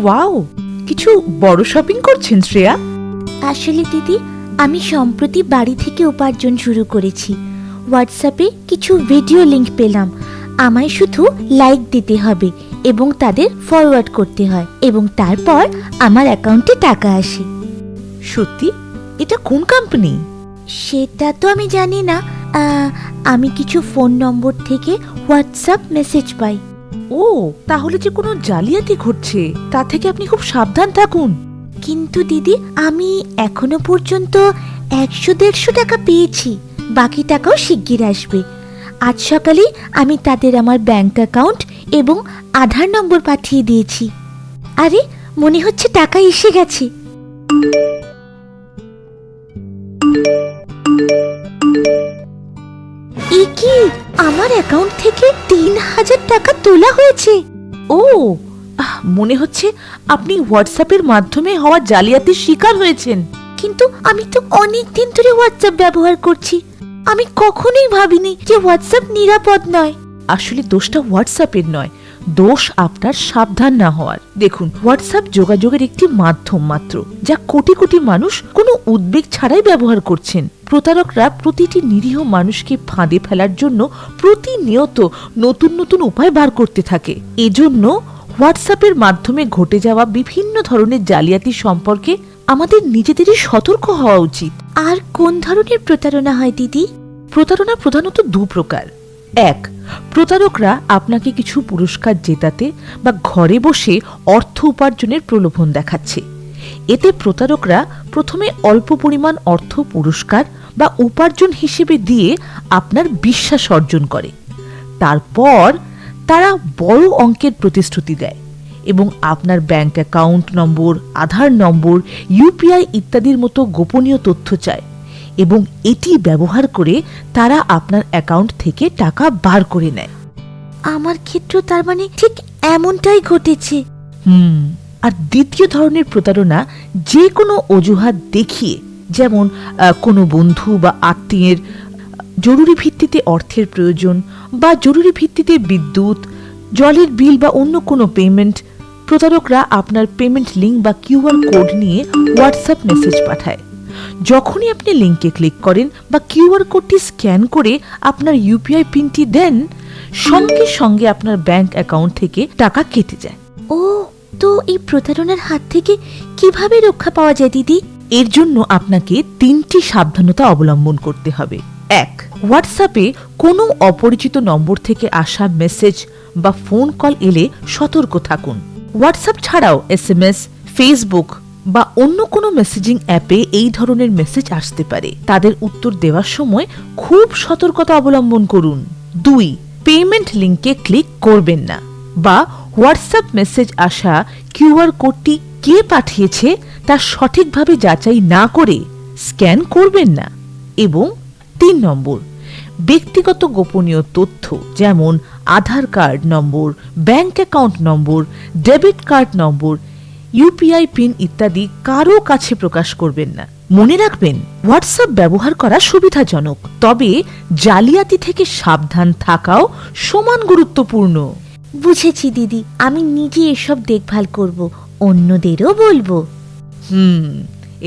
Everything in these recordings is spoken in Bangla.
ওয়াও, কিছু বড় শপিং করছেন শ্রেয়া? আসলে দিদি, আমি সম্প্রতি বাড়ি থেকে উপার্জন শুরু করেছি। হোয়াটসঅ্যাপে কিছু ভিডিও লিংক পেলাম। আমায় শুধু লাইক দিতে হবে এবং তাদের ফরওয়ার্ড করতে হয়, এবং তারপর আমার অ্যাকাউন্টে টাকা আসে। সত্যি? এটা কোন কোম্পানি? সেটা তো আমি জানি না। আমি কিছু ফোন নম্বর থেকে হোয়াটসঅ্যাপ মেসেজ পাই। ও, তাহলে যে কোনো জালিয়াতি ঘটছে, তা থেকে আপনি খুব সাবধান থাকুন। কিন্তু দিদি, আমি এখনো পর্যন্ত 100-150 টাকা পেয়েছি। বাকি টাকাও শিগগির আসবে। আজ সকালেই আমি তাদের আমার ব্যাংক অ্যাকাউন্ট এবং আধার নম্বর পাঠিয়ে দিয়েছি। আরে, মনে হচ্ছে টাকা এসে গেছে। এ কি, আমার অ্যাকাউন্ট থেকে 3000 টাকা তোলা হয়েছে। ও, মনে হচ্ছে আপনি হোয়াটসঅ্যাপের মাধ্যমে হওয়া জালিয়াতির শিকার হয়েছেন। কিন্তু আমি তো অনেক দিন ধরে হোয়াটসঅ্যাপ ব্যবহার করছি। আমি কখনোই ভাবিনি যে হোয়াটসঅ্যাপ নিরাপদ নয়। আসলে দোষটা হোয়াটসঅ্যাপের নয়, দোষ আপনার সাবধান না হওয়ার। দেখুন, হোয়াটসঅ্যাপ যোগাযোগের একটি মাধ্যম মাত্র, যা কোটি কোটি মানুষ কোনো উদ্বেগ ছাড়াই ব্যবহার করছেন। প্রতারকরা প্রতিটি নিরীহ মানুষকে ফাঁদে ফেলার জন্য প্রতিনিয়ত নতুন নতুন উপায় বার করতে থাকে। এজন্য হোয়াটসঅ্যাপের মাধ্যমে ঘটে যাওয়া বিভিন্ন ধরনের জালিয়াতি সম্পর্কে আমাদের নিজেদেরই সতর্ক হওয়া উচিত। আর কোন ধরনের প্রতারণা হয় দিদি? প্রতারণা প্রধানত দু প্রকার। এক, প্রতারকরা আপনাকে কিছু পুরস্কার জেতাতে বা ঘরে বসে অর্থ উপার্জনের প্রলোভন দেখাচ্ছে। এতে প্রতারকরা প্রথমে অল্প পরিমাণ অর্থ পুরস্কার বা উপার্জন হিসেবে দিয়ে আপনার বিশ্বাস অর্জন করে। তারপর তারা বড় অঙ্কের প্রতিশ্রুতি দেয় এবং আপনার ব্যাংক অ্যাকাউন্ট নম্বর, আধার নম্বর, ইউপিআই ইত্যাদির মতো গোপনীয় তথ্য চায়, এবং এটি ব্যবহার করে তারা আপনার অ্যাকাউন্ট থেকে টাকা বার করে নেয়। আমার ক্ষেত্রে তার মানে ঠিক এমনটাই ঘটেছে। আর দ্বিতীয় ধরনের প্রতারণা যে কোনো অজুহাত দেখিয়ে, যেমন কোনো বন্ধু বা আত্মীয়ের জরুরি ভিত্তিতে অর্থের প্রয়োজন বা জরুরি ভিত্তিতে বিদ্যুৎ, জলের বিল বা অন্য কোনো পেমেন্ট, প্রতারকরা আপনার পেমেন্ট লিঙ্ক বা কিউআর কোড নিয়ে হোয়াটসঅ্যাপ মেসেজ পাঠায়। যখনই আপনি লিঙ্কে ক্লিক করেন বা কিউআর কোডটি স্ক্যান করে আপনার ইউপিআই পিনটি দেন, সঙ্গে সঙ্গে আপনার ব্যাংক অ্যাকাউন্ট থেকে টাকা কেটে যায়। ও, তো এই প্রতারণার হাত থেকে কিভাবে রক্ষা পাওয়া যায় দিদি? এর জন্য আপনাকে 3টি সাবধানতা অবলম্বন করতে হবে। 1, হোয়াটসঅ্যাপে কোনো অপরিচিত নম্বর থেকে আসা মেসেজ বা ফোন কল এলে সতর্ক থাকুন। হোয়াটসঅ্যাপ ছাড়াও এসএমএস, ফেসবুক বা অন্য কোনো মেসেজিং অ্যাপে এই ধরনের মেসেজ আসতে পারে। তাদের উত্তর দেওয়ার সময় খুব সতর্কতা অবলম্বন করুন। 2, পেমেন্ট লিঙ্কে ক্লিক করবেন না বা হোয়াটসঅ্যাপ মেসেজ আসা কিউআর কোডটি কে পাঠিয়েছে তা সঠিকভাবে যাচাই না করে স্ক্যান করবেন না। এবং 3 নম্বর, ব্যক্তিগত গোপনীয় তথ্য যেমন Aadhaar card number, bank account number, debit card number, UPI pin ইত্যাদি কারো কাছে প্রকাশ করবেন না। মনে রাখবেন, হোয়াটসঅ্যাপ ব্যবহার করা সুবিধাজনক, তবে জালিয়াতি থেকে সাবধান থাকাও সমান গুরুত্বপূর্ণ। বুঝেছি দিদি, আমি নিজে এসব দেখভাল করব, অন্যদেরও বলবো।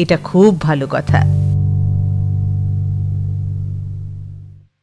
এটা খুব ভালো কথা।